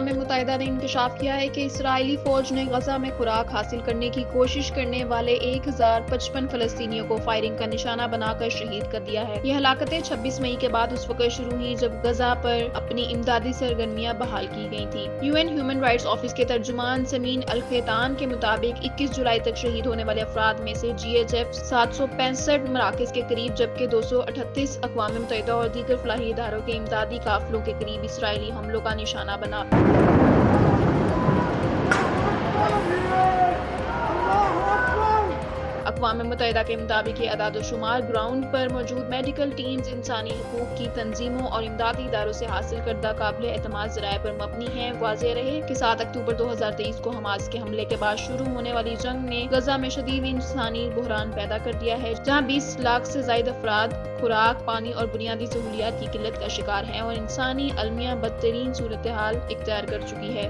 اقوام متحدہ نے انکشاف کیا ہے کہ اسرائیلی فوج نے غزہ میں خوراک حاصل کرنے کی کوشش کرنے والے 1055 فلسطینیوں کو فائرنگ کا نشانہ بنا کر شہید کر دیا ہے۔ یہ ہلاکتیں 26 مئی کے بعد اس وقت شروع ہوئی جب غزہ پر اپنی امدادی سرگرمیاں بحال کی گئی تھیں۔ UN ہیومن رائٹس آفس کے ترجمان سمین الخیطان کے مطابق 21 جولائی تک شہید ہونے والے افراد میں سے GHF 765 مراکز کے قریب، جبکہ 238 اقوام متحدہ اور دیگر فلاحی اداروں کے امدادی قافلوں کے قریب اسرائیلی حملوں کا نشانہ بنا۔ اقوام متحدہ کے مطابق یہ اعداد و شمار گراؤنڈ پر موجود میڈیکل ٹیمز، انسانی حقوق کی تنظیموں اور امدادی اداروں سے حاصل کردہ قابل اعتماد ذرائع پر مبنی ہیں۔ واضح رہے کہ 7 اکتوبر 2023 کو حماس کے حملے کے بعد شروع ہونے والی جنگ نے غزہ میں شدید انسانی بحران پیدا کر دیا ہے، جہاں 20 لاکھ سے زائد افراد خوراک، پانی اور بنیادی سہولیات کی قلت کا شکار ہیں اور انسانی المیہ بدترین صورتحال اختیار کر چکی ہے۔